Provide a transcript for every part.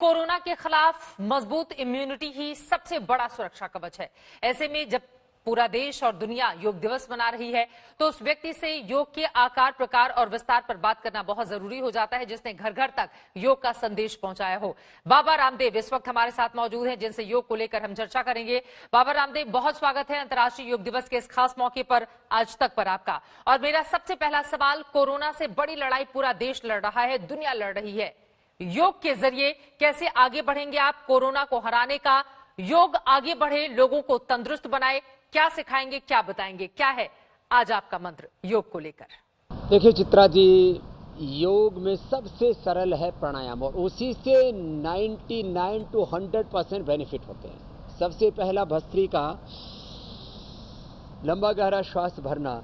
Corona के खिलाफ मजबूत इम्यूनिटी ही सबसे बड़ा सुरक्षा कवच है। ऐसे में जब पूरा देश और दुनिया योग दिवस मना रही है तो उस व्यक्ति से योग के आकार, प्रकार और विस्तार पर बात करना बहुत जरूरी हो जाता है जिसने घर घर तक योग का संदेश पहुंचाया हो। बाबा रामदेव इस वक्त हमारे साथ मौजूद हैं जिनसे योग को लेकर हम चर्चा करेंगे। बाबा रामदेव, बहुत स्वागत है अंतर्राष्ट्रीय योग दिवस के इस खास मौके पर आज तक पर आपका। और मेरा सबसे पहला सवाल, कोरोना से बड़ी लड़ाई पूरा देश लड़ रहा है, दुनिया लड़ रही है, योग के जरिए कैसे आगे बढ़ेंगे आप कोरोना को हराने का? योग आगे बढ़े, लोगों को तंदुरुस्त बनाए, क्या सिखाएंगे, क्या बताएंगे, क्या है आज आपका मंत्र योग को लेकर? देखिए चित्रा जी, योग में सबसे सरल है प्राणायाम और उसी से 99 to 100% बेनिफिट होते हैं। सबसे पहला भस्त्रिका, लंबा गहरा श्वास भरना,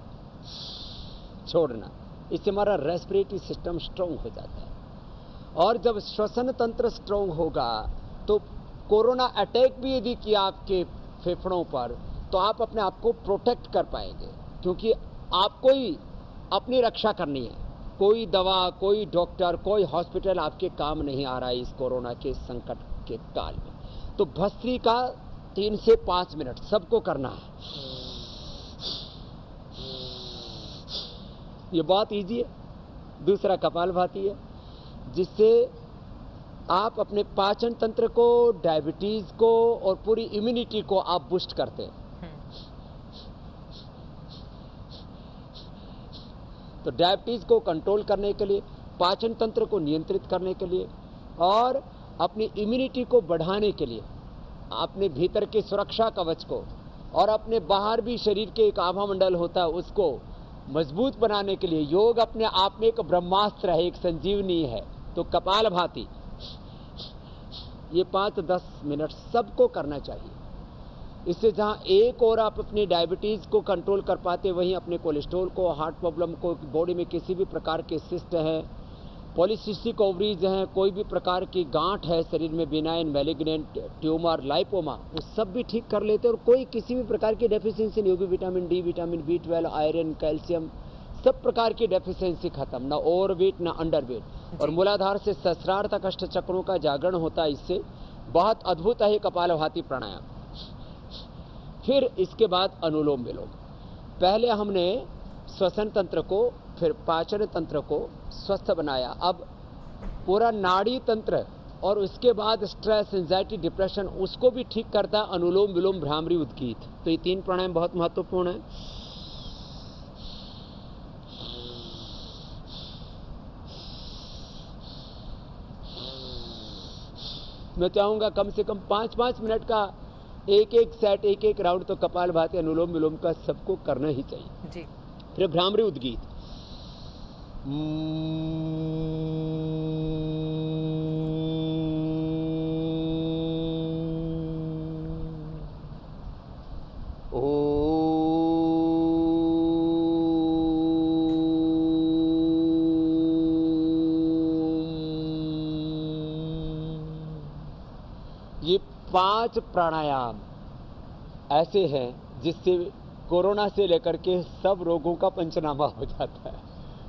छोड़ना, इससे हमारा रेस्पिरेटरी सिस्टम स्ट्रांग हो जाता है। और जब श्वसन तंत्र स्ट्रांग होगा तो कोरोना अटैक भी यदि किया आपके फेफड़ों पर तो आप अपने आप को प्रोटेक्ट कर पाएंगे, क्योंकि आपको ही अपनी रक्षा करनी है। कोई दवा, कोई डॉक्टर, कोई हॉस्पिटल आपके काम नहीं आ रहा है इस कोरोना के संकट के काल में। तो भस्त्रिका 3 से 5 मिनट सबको करना है। ये बहुत इजी है। दूसरा कपालभाति है, जिससे आप अपने पाचन तंत्र को, डायबिटीज को और पूरी इम्यूनिटी को आप बूस्ट करते हैं। तो डायबिटीज को कंट्रोल करने के लिए, पाचन तंत्र को नियंत्रित करने के लिए और अपनी इम्यूनिटी को बढ़ाने के लिए, अपने भीतर के सुरक्षा कवच को और अपने बाहर भी शरीर के एक आभा मंडल होता है उसको मजबूत बनाने के लिए योग अपने आप में एक ब्रह्मास्त्र है, एक संजीवनी है। तो कपालभाति ये 5-10 मिनट सबको करना चाहिए। इससे जहां एक और आप अपनी डायबिटीज को कंट्रोल कर पाते, वहीं अपने कोलेस्ट्रॉल को, हार्ट प्रॉब्लम को, बॉडी में किसी भी प्रकार के सिस्ट हैं, पॉलीसिस्टिक ओवरीज हैं, कोई भी प्रकार की गांठ है शरीर में, बिनाइन, मैलिग्नेंट, ट्यूमर, लाइपोमा, वो सब भी ठीक कर लेते हैं। और कोई किसी भी प्रकार की डेफिशिएंसी नहीं होगी, vitamin D, vitamin B12, iron, calcium, सब प्रकार की डेफिशिएंसी खत्म, ना ओवर वेट ना अंडर वेट। और मूलाधार से सहस्रार तक अष्ट चक्रों का जागरण होता है। इससे बहुत अद्भुत है कपालभाति प्राणायाम। फिर इसके बाद अनुलोम विलोम। पहले हमने श्वसन तंत्र को, फिर पाचन तंत्र को स्वस्थ बनाया, अब पूरा नाड़ी तंत्र और उसके बाद स्ट्रेस, एंजाइटी, डिप्रेशन उसको भी ठीक करता है अनुलोम विलोम, भ्रामरी, उद्गीत। तो ये 3 प्राणायाम बहुत महत्वपूर्ण है। मैं चाहूंगा कम से कम 5-5 मिनट का एक सेट, एक राउंड तो कपालभाति, अनुलोम विलोम का सबको करना ही चाहिए जी। फिर भ्रामरी, उद्गीत। ये 5 प्राणायाम ऐसे हैं जिससे कोरोना से लेकर के सब रोगों का पंचनामा हो जाता है,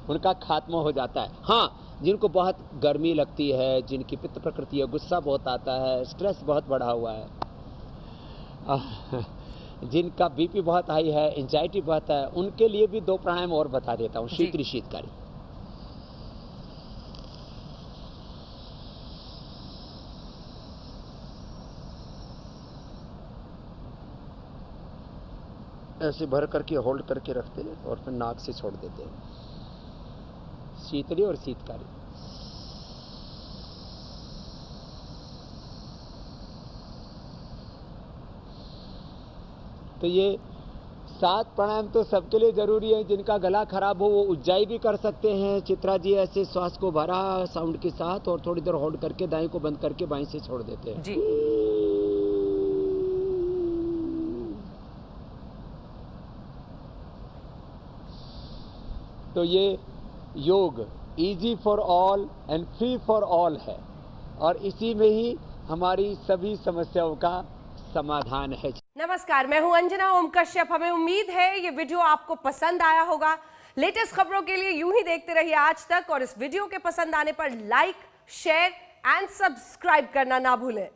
उनका खात्मा हो जाता है। हाँ, जिनको बहुत गर्मी लगती है, जिनकी पित्त प्रकृति है, गुस्सा बहुत आता है, स्ट्रेस बहुत बढ़ा हुआ है, जिनका बीपी बहुत हाई है, एंजाइटी बहुत है, उनके लिए भी 2 प्राणायाम और बता देता हूँ। शीतली, शीतकारी। ऐसे भर करके होल्ड करके रखते हैं और फिर नाक से छोड़ देते हैं। शीतली और शीतकारी। तो ये 7 प्राणायाम तो सबके लिए जरूरी है। जिनका गला खराब हो वो उज्जाई भी कर सकते हैं। चित्रा जी ऐसे श्वास को भरा साउंड के साथ और थोड़ी देर होल्ड करके दाएं को बंद करके बाएं से छोड़ देते हैं जी। तो ये योग easy for all and free for all है और इसी में ही हमारी सभी समस्याओं का समाधान है। नमस्कार, मैं हूं अंजना ओम कश्यप। हमें उम्मीद है ये वीडियो आपको पसंद आया होगा। लेटेस्ट खबरों के लिए यूं ही देखते रहिए आज तक और इस वीडियो के पसंद आने पर लाइक, शेयर, एंड सब्सक्राइब करना ना भूलें।